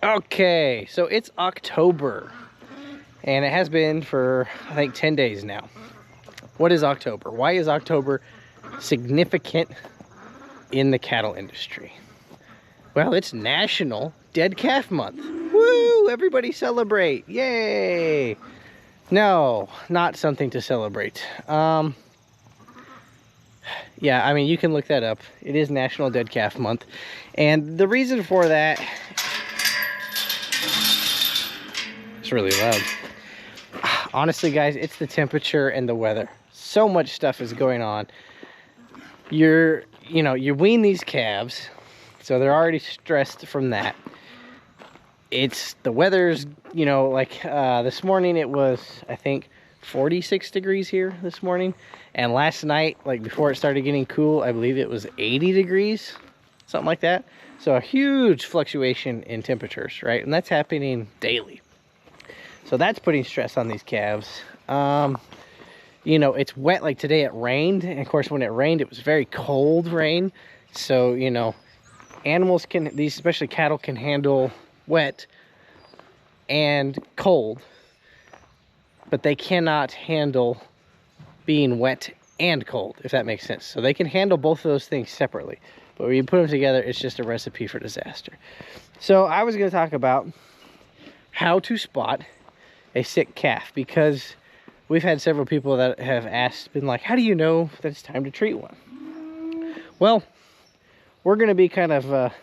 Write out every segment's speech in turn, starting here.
Okay, so it's October, and it has been for, I think, 10 days now. What is October? Why is October significant in the cattle industry? Well, it's National Dead Calf Month. Woo! Everybody celebrate. Yay! No, not something to celebrate. Yeah, I mean, you can look that up. It is National Dead Calf Month. And the reason for that... It's really loud. Honestly, guys, it's the temperature and the weather. So much stuff is going on. You wean these calves, so they're already stressed from that. It's the weather's, like this morning it was, I think, 46 degrees here this morning. And last night, like before it started getting cool, I believe it was 80 degrees, something like that. So a huge fluctuation in temperatures, right? And that's happening daily. So that's putting stress on these calves. It's wet. Like today it rained, and of course when it rained it was very cold rain. So animals these especially cattle can handle wet and cold, but they cannot handle being wet and cold, if that makes sense. So they can handle both of those things separately, but when you put them together, it's just a recipe for disaster. So I was going to talk about how to spot a sick calf, because we've had several people that have been like, how do you know that it's time to treat one? Well, we're going to be kind of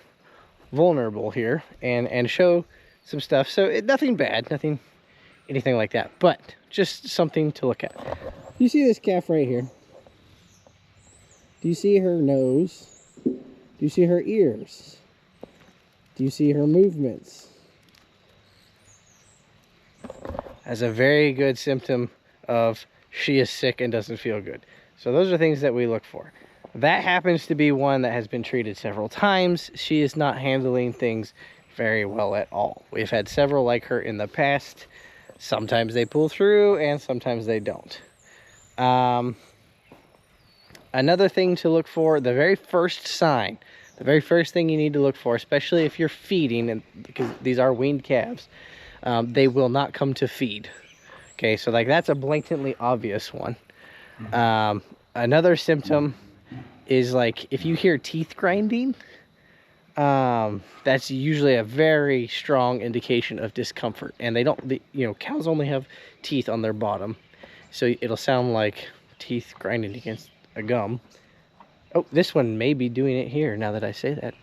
vulnerable here and show some stuff. So nothing bad, anything like that, but just something to look at. You see this calf right here? Do you see her nose? Do you see her ears? Do you see her movements? As a very good symptom of she is sick and doesn't feel good. So those are things that we look for. That happens to be one that has been treated several times. She is not handling things very well at all. We've had several like her in the past. Sometimes they pull through and sometimes they don't. Another thing to look for, the very first sign, the very first thing you need to look for, especially if you're feeding, and because these are weaned calves, they will not come to feed. Okay, so like that's a blatantly obvious one. Another symptom is like if you hear teeth grinding, that's usually a very strong indication of discomfort. And cows only have teeth on their bottom, so it'll sound like teeth grinding against a gum. Oh, this one may be doing it here now that I say that.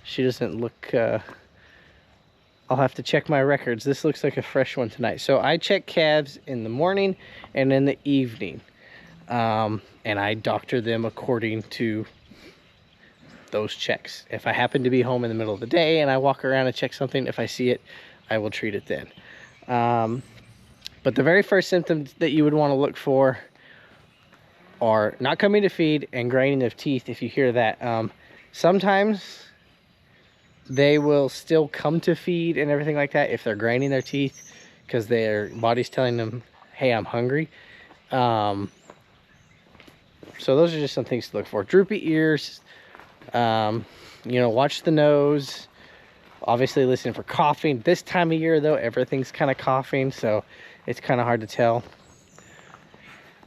She doesn't look, I'll have to check my records. This looks like a fresh one tonight. So I check calves in the morning and in the evening. And I doctor them according to those checks. If I happen to be home in the middle of the day and I walk around and check something, if I see it, I will treat it then. But the very first symptoms that you would want to look for are not coming to feed and grinding of teeth. If you hear that, sometimes they will still come to feed and everything like that if they're grinding their teeth because their body's telling them, hey, I'm hungry. So those are just some things to look for. Droopy ears, watch the nose, obviously listen for coughing. This time of year though, everything's kind of coughing, so it's kind of hard to tell.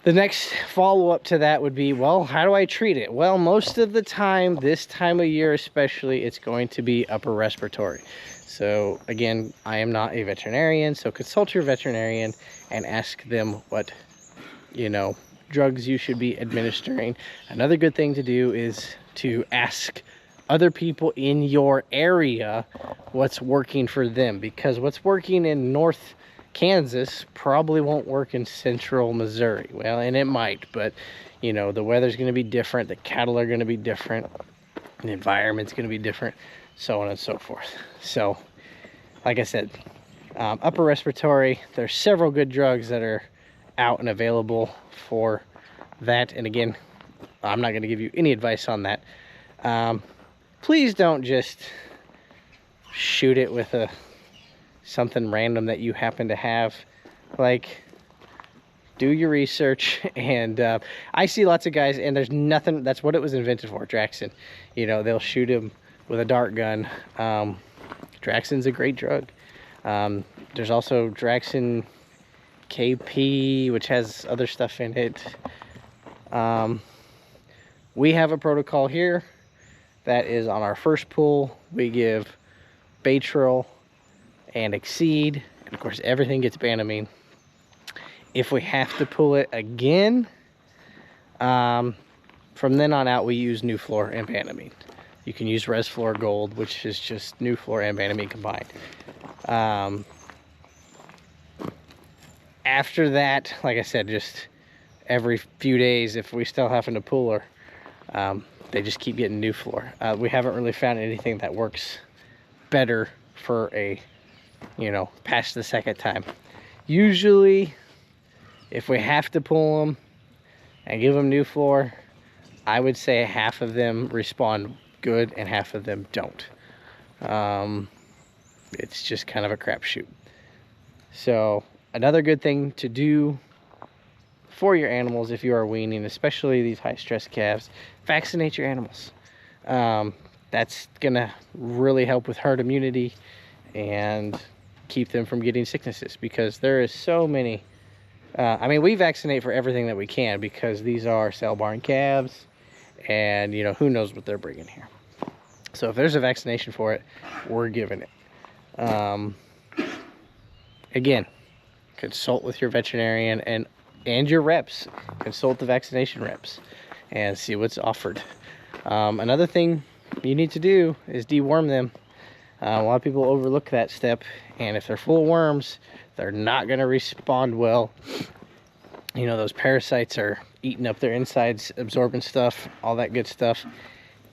The next follow-up to that would be, well, how do I treat it? Well, most of the time, this time of year especially, it's going to be upper respiratory. So again, I am not a veterinarian, so consult your veterinarian and ask them what, drugs you should be administering. Another good thing to do is to ask other people in your area what's working for them, because what's working in North Kansas probably won't work in central Missouri. Well, and it might, but the weather's going to be different, the cattle are going to be different, the environment's going to be different, so on and so forth. So like I said, upper respiratory, there's several good drugs that are out and available for that. And again, I'm not going to give you any advice on that. Please don't just shoot it with something random that you happen to have. Like, do your research. And I see lots of guys, and there's nothing, that's what it was invented for, Jackson. They'll shoot him with a dart gun, Draxxin's a great drug. There's also Draxxin KP, which has other stuff in it. We have a protocol here that is on our first pull. We give Baytril and Exceed, and of course everything gets Banamine. If we have to pull it again, from then on out, we use Nuflor and Banamine. You can use Resflor Gold, which is just Nuflor and Banamine combined. After that, like I said, just every few days, if we still having to pull her, they just keep getting Nuflor. We haven't really found anything that works better for a, you know, past the second time. Usually, if we have to pull them and give them Nuflor, I would say half of them respond good and half of them don't. It's just kind of a crapshoot. So another good thing to do for your animals if you are weaning, especially these high stress calves, vaccinate your animals. That's gonna really help with herd immunity and keep them from getting sicknesses, because there is so many. I mean, we vaccinate for everything that we can because these are sale barn calves, and you know, who knows what they're bringing here. So if there's a vaccination for it, we're giving it. Again, consult with your veterinarian and your reps. Consult the vaccination reps and see what's offered. Another thing you need to do is deworm them. A lot of people overlook that step, and if they're full of worms, they're not going to respond well. You know, those parasites are eating up their insides, absorbing stuff, all that good stuff.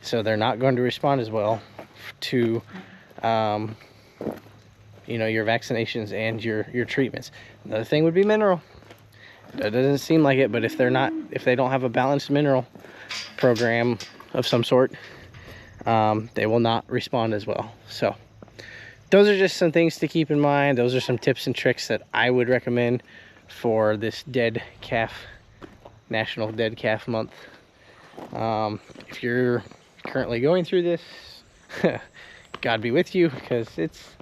So they're not going to respond as well to, you know, your vaccinations and your treatments. Another thing would be mineral. That doesn't seem like it, but if they don't have a balanced mineral program of some sort, they will not respond as well. So those are just some things to keep in mind. Those are some tips and tricks that I would recommend for this dead calf, National Dead Calf Month. If you're currently going through this, God be with you, because it's,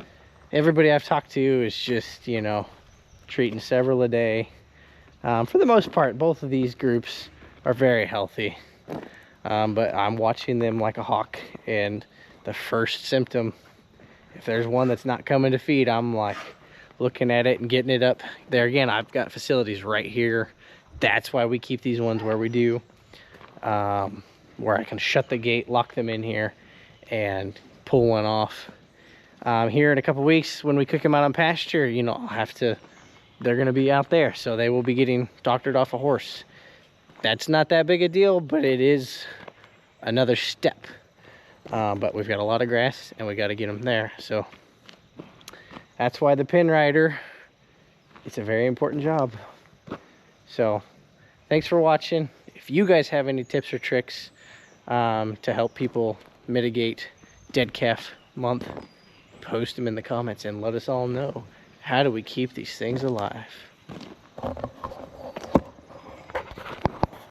everybody I've talked to is just, you know, treating several a day. For the most part, both of these groups are very healthy. But I'm watching them like a hawk, and the first symptom, if there's one that's not coming to feed, I'm like looking at it and getting it up there. Again, I've got facilities right here. That's why we keep these ones where we do, where I can shut the gate, lock them in here, and pull one off. Here in a couple weeks, when we cook them out on pasture, you know, I'll have to, they're going to be out there, so they will be getting doctored off a horse. That's not that big a deal, but it is another step. But we've got a lot of grass, and we got to get them there. So that's why the pen rider, it's a very important job. So thanks for watching. If you guys have any tips or tricks to help people mitigate Dead Calf Month, post them in the comments and let us all know. How do we keep these things alive?